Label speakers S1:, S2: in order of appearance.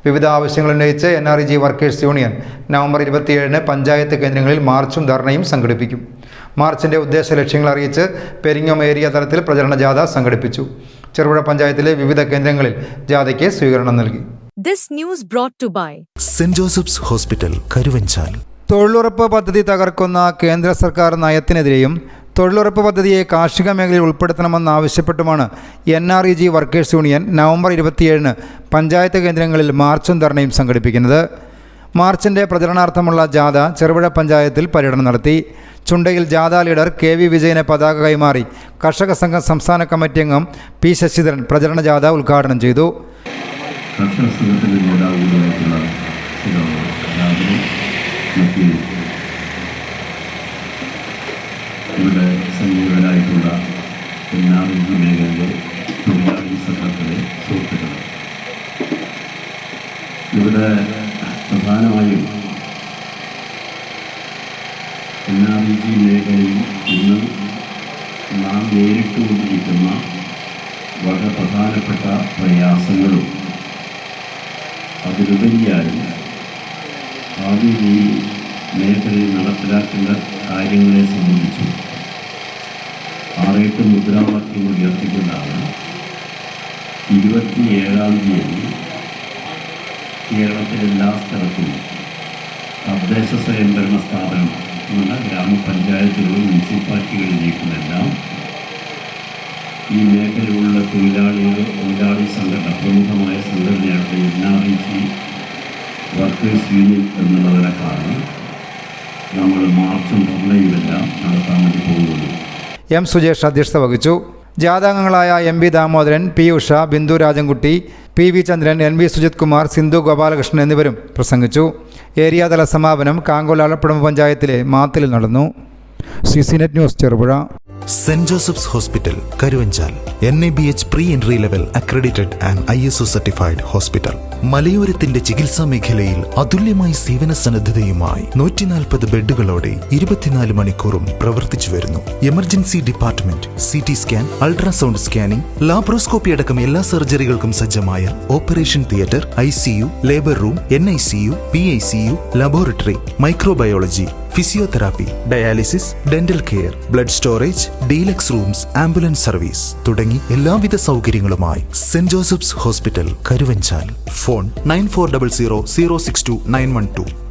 S1: വിവിധ ആവശ്യങ്ങൾ ഉന്നയിച്ച് NREG വർക്കേഴ്സ് യൂണിയൻ നവംബർ 27-ന് പഞ്ചായത്ത് കേന്ദ്രങ്ങളിൽ മാർച്ചും ധർണയും സംഘടിപ്പിക്കും. മാർച്ചിന്റെ ഉദ്ദേശ ലക്ഷ്യങ്ങൾ അറിയിച്ച് പെരിങ്ങോം ഏരിയ തലത്തിൽ പ്രചരണ ജാഥ സംഘടിപ്പിച്ചു. ചെറുപുഴ പഞ്ചായത്തിലെ വിവിധ കേന്ദ്രങ്ങളിൽ ജാഥയ്ക്ക് സ്വീകരണം നൽകി.
S2: This news brought to by
S3: saint Joseph's hospital Karuvanchal.
S1: തൊഴിലുറപ്പ് പദ്ധതി തകർക്കുന്ന കേന്ദ്ര സർക്കാർ നയത്തിനെതിരെയും തൊഴിലുറപ്പ് പദ്ധതിയെ കാർഷിക മേഖലയിൽ ഉൾപ്പെടുത്തണമെന്നാവശ്യപ്പെട്ടുമാണ് NREG വർക്കേഴ്സ് യൂണിയൻ നവംബർ 27-ന് പഞ്ചായത്ത് കേന്ദ്രങ്ങളിൽ മാർച്ചും ധർണയും സംഘടിപ്പിക്കുന്നത്. മാർച്ചിൻ്റെ പ്രചരണാർത്ഥമുള്ള ജാഥ ചെറുപുഴ പഞ്ചായത്തിൽ പര്യടനം നടത്തി. ചുണ്ടയിൽ ജാഥ ലീഡർ KV വിജയന് പതാക കൈമാറി കർഷക സംഘം സംസ്ഥാന കമ്മിറ്റി അംഗം P ശശിധരൻ പ്രചരണ ജാഥ ഉദ്ഘാടനം ചെയ്തു.
S4: ഇവിടെ സന്നിഹിതരായിട്ടുള്ള NREG മേഖലയിലെ തൊഴിലാളി സംഘത്തിലെ സുഹൃത്തുക്കൾ, ഇവിടെ പ്രധാനമായും NREG മേഖലയിൽ ഇന്ന് നാം നേരിട്ടുകൊണ്ടിരിക്കുന്ന വളരെ പ്രധാനപ്പെട്ട പ്രയാസങ്ങളും അതിലുപരിയായി ഭാവിയിൽ ഈ മേഖലയിൽ നടപ്പിലാക്കേണ്ട കാര്യങ്ങളെ സംബന്ധിച്ചും 6-8 മുദ്രാവാക്യങ്ങൾ ഉയർത്തിക്കൊണ്ടാണ് 27-ാം തീയതി കേരളത്തിലെ എല്ലാ സ്ഥലത്തും തദ്ദേശ സ്വയംഭരണ സ്ഥാപനം എന്നുള്ള ഗ്രാമപഞ്ചായത്തുകളും മുനിസിപ്പാലിറ്റികളിലേക്കുമെല്ലാം ഈ മേഖലയിലുള്ള തൊഴിലാളി സംഘടന, പ്രമുഖമായ സംഘടനയായിട്ട് NREG വർക്കേഴ്സ് യൂണിയൻ എന്നുള്ളതിനേക്കാണ് നമ്മൾ മാർച്ചും ധർണയുമെല്ലാം നടത്താൻ വേണ്ടി പോകുന്നത്.
S1: M സുജേഷ് അധ്യക്ഷത വഹിച്ചു. ജാഥാംഗങ്ങളായ MB Damodaran, P Usha, Bindu Rajankutty, PV ചന്ദ്രൻ, NV സുജിത് കുമാർ, സിന്ധു ഗോപാലകൃഷ്ണൻ എന്നിവരും പ്രസംഗിച്ചു. ഏരിയാതല സമാപനം കാങ്കോൽ ആലപ്പുഴ പഞ്ചായത്തിലെ മാത്തിൽ നടന്നു. CCNet news Cherupuzha.
S3: Saint Joseph's hospital Karuvanchal. NABH pre entry level accredited and ISO certified hospital. മലയോരത്തിന്റെ ചികിത്സാ മേഖലയിൽ അതുല്യമായ സേവന സന്നദ്ധതയുമായി 140 ബെഡുകളോടെ 24 മണിക്കൂറും പ്രവർത്തിച്ചു വരുന്നു. Emergency department, CT scan, ultrasound scanning, laparoscopy അടക്കം എല്ലാ സർജറികൾക്കും സജ്ജമായ operation theatre, ICU, labour room, NICU, PICU, laboratory, microbiology, physiotherapy, dialysis, dental care, blood storage, deluxe rooms, ambulance service തുടങ്ങി എല്ലാവിധ സൗകര്യങ്ങളുമായി Saint Joseph's hospital Karuvanchal. Phone 9400 062 912.